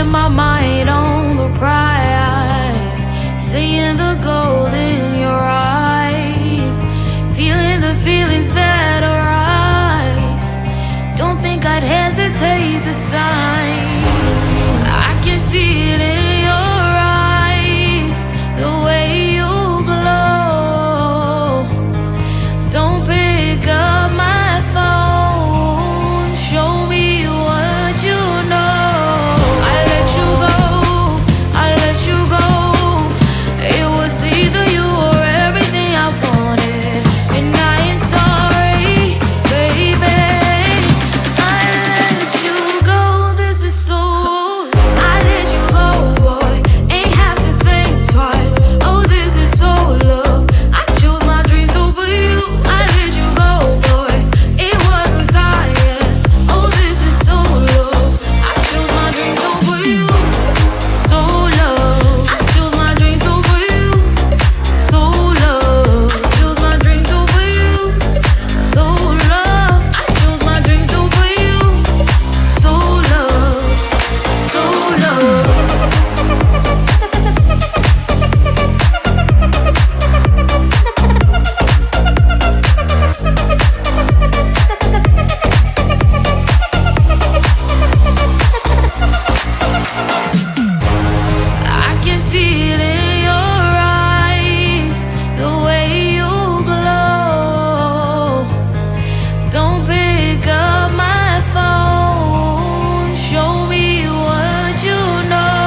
my mind on the prize, seeing the gold in your eyes, feeling the feelings that arise. Don't think I'd hesitate to sign. I can see it in your eyes, the way you glow. Don't pick up my phone, show me what you know. I let you go, I let you go. It was either you or everything I wanted, and I ain't sorry, baby. I let you go, this is so. I let you go, boy, ain't have to think twice. Oh, this is so love. I chose my dreams over you. I let you go, boy, it wasn't science. Oh, this is so love. I chose my dreams over you. So love. I chose my dreams over you. So love. Chose my dreams over you. So love. I chose my dreams over you. So love. So love. I can see it in your eyes, the way you glow. Don't pick up my phone, show me what you know.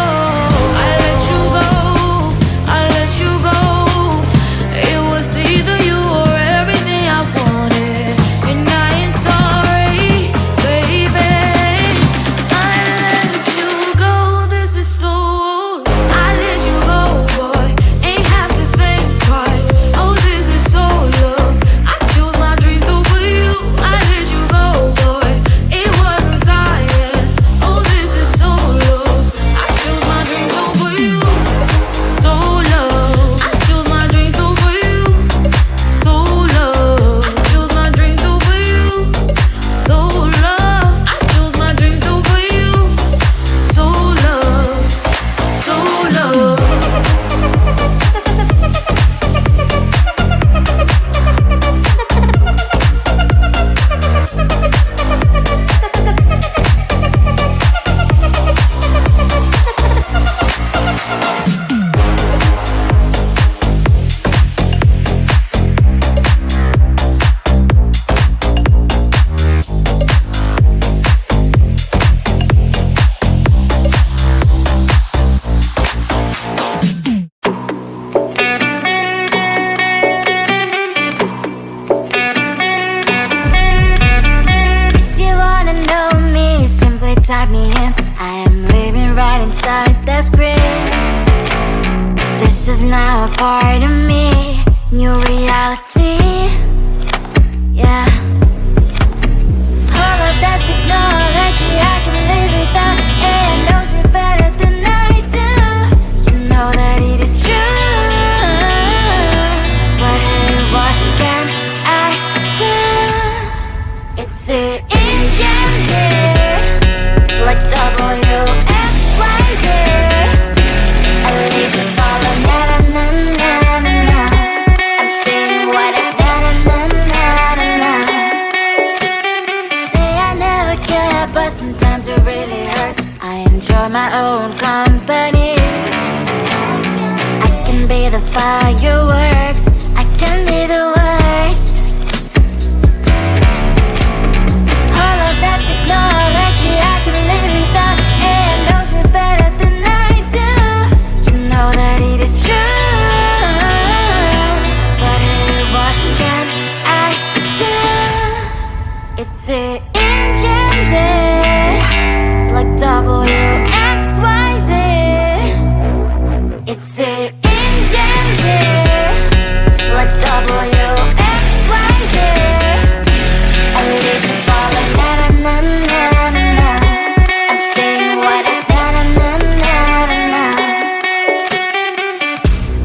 I let you go, I let you go. It was either you or everything I wanted, and I ain't sorry, baby. I let you go, this is so. I let you go, boy, ain't have to think twice. Oh, this is so love. I chose my dreams over you. I let you go, boy, it wasn't science. Oh, this is so love. I chose my dreams over you. So love. I chose my dreams over you. So love. Chose my dreams over you. So love. I chose my dreams over you. So love. So love. If you wanna know me, simply type me in. I am living right inside the screen. This is now a part of me, new reality. Yeah. All of that technology I can live without. It knows me better than I do. You know that it is true. But hey, what can I do? It's it in Gen Z, like WXYZ. I live to follow, na na na na na na. I'm saying what I na na na na na na. Say I never care, but sometimes it really hurts. I enjoy my own company. I can be the fireworks, I can be the worst. All of that technology I can live without. It knows me better than I do. You know that it is true. But hey, what can I do? It's it in Gen Z, like WXYZ. It's it in Gen Z, like WXYZ. I live to follow, na na na na na na. I'm saying what I na na na na na na.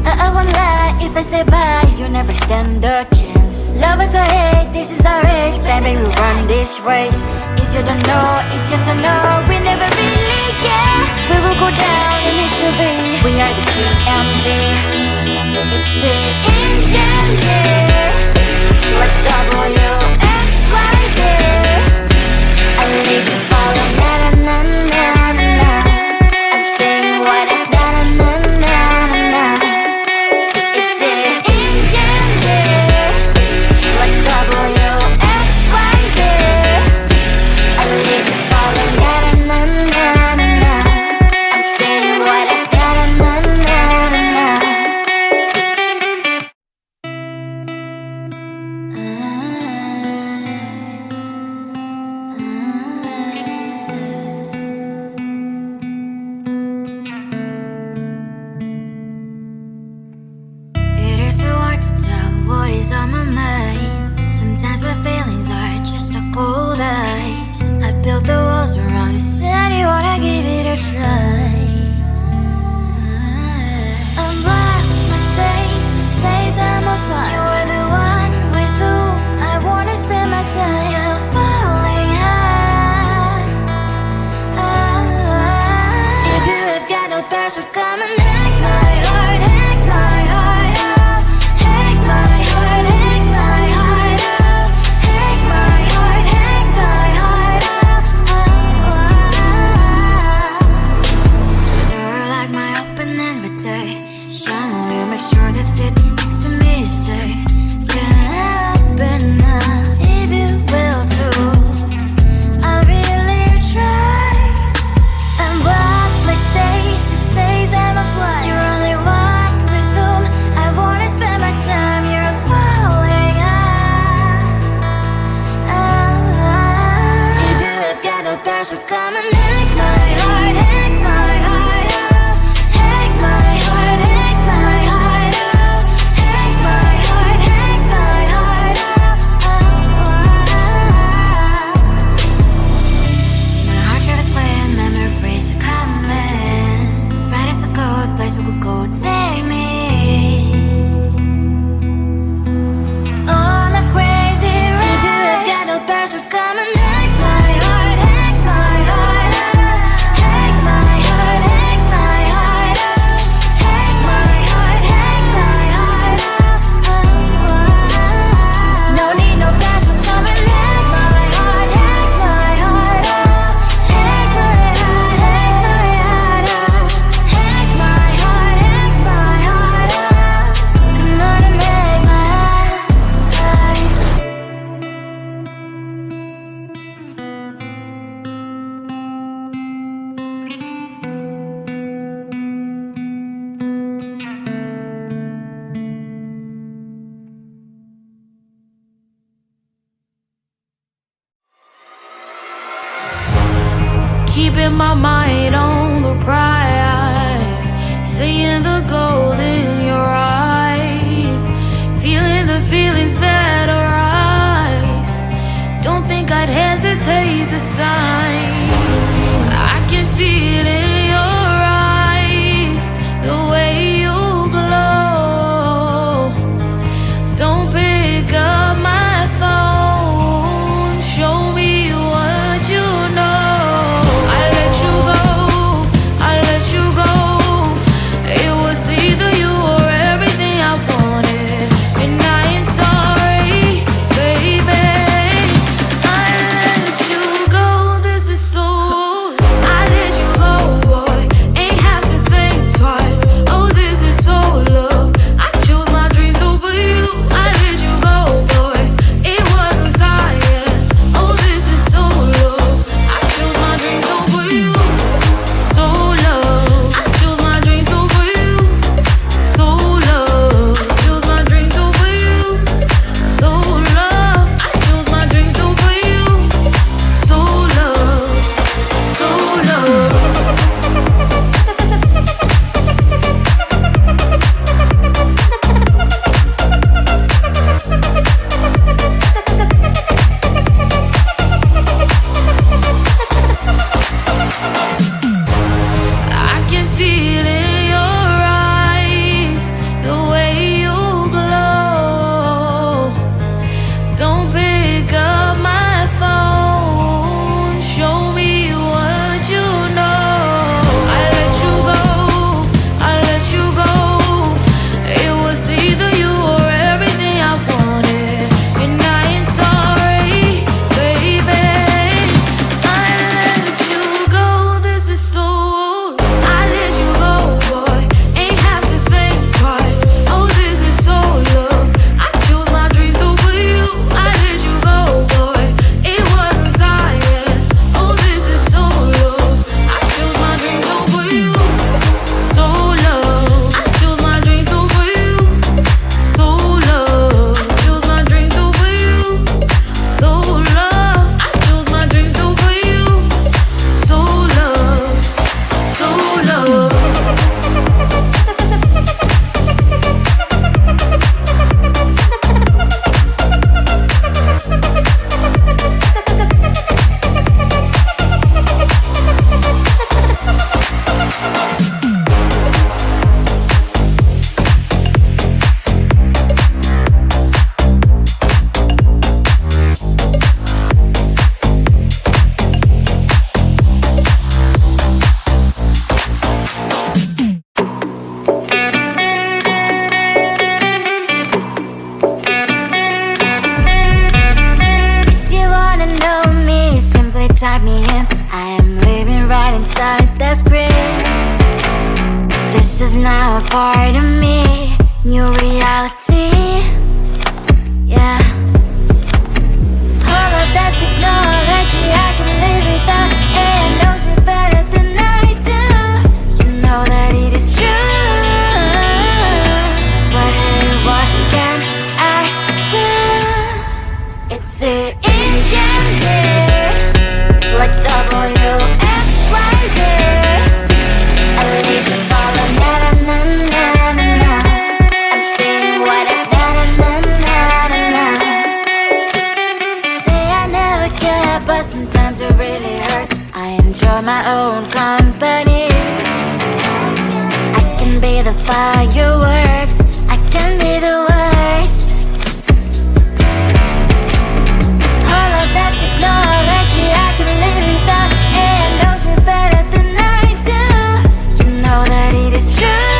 I won't lie if I say bye, you never stand a chance. Love us or hate, this is our age, baby, we run this race. If you don't know, it's yes or no, we never really care. We will go down in history. We are the TMZ. It's the engine here. Like WXYZ. I need to follow na na na na na na. I'm saying what I na na na na na. It's the engine here. Like WXYZ. I need to follow na na na na na. I'm saying what I na na na na na. It is so hard to tell what is on my mind. Sometimes my feelings are just a cold ice. I built the walls around you, said you wanna give it a try. I'm lost, mistake to say I'm a fly. You are the one with whom I wanna spend my time. You're falling high. If you have got no bears, so come and hack my heart, hack my heart up. Hack my heart, hack my heart up. Hack my heart, hack my heart up. You're like my open invitation. Will you make sure that sitting next to me is safe? Can't open up if you will too. I'll really try. And what my state to say I'm a fly. You're only one with whom I wanna spend my time. You're falling high. If you have got no bears, so come and hack my heart, hack my heart up. Hack my heart, hack my heart up. Hack my heart, hack my heart up. My heart travels playing memories are coming. Right, it's a good place we could go. Take me on a crazy ride. If you have got no bears, so come and hack my heart, hack my heart up. Hack my heart, hack my heart up. Hack my heart, hack my heart up. No need no bears, so come and hack my heart, hack my heart up. Hack my heart, hack my heart up. Hack my heart, hack my heart up. Come on and make my heart. Keeping my mind on the prize, seeing the gold in your eyes, feeling the feelings that arise. Don't think I'd hesitate to sign. I can see it in your eyes, the way you glow. Don't pick up my phone, show me what you know. I let you go, inside the screen. This is now a part of me, new reality. Yeah. All of that technology I can live without. AI knows me better than I do. You know that it is true. But hey, what can I do? It's the like WXYZ. I leave it all on na-na-na-na-na-na. I'm saying what I na-na-na-na-na-na. Say I never care, but sometimes it really hurts. I enjoy my own company. I can be the fireworks, I can be the worst. All of that technology I can live without. AI knows me better than I do. You know that it is true.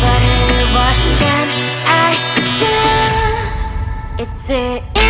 But hey, what can I do? It's it.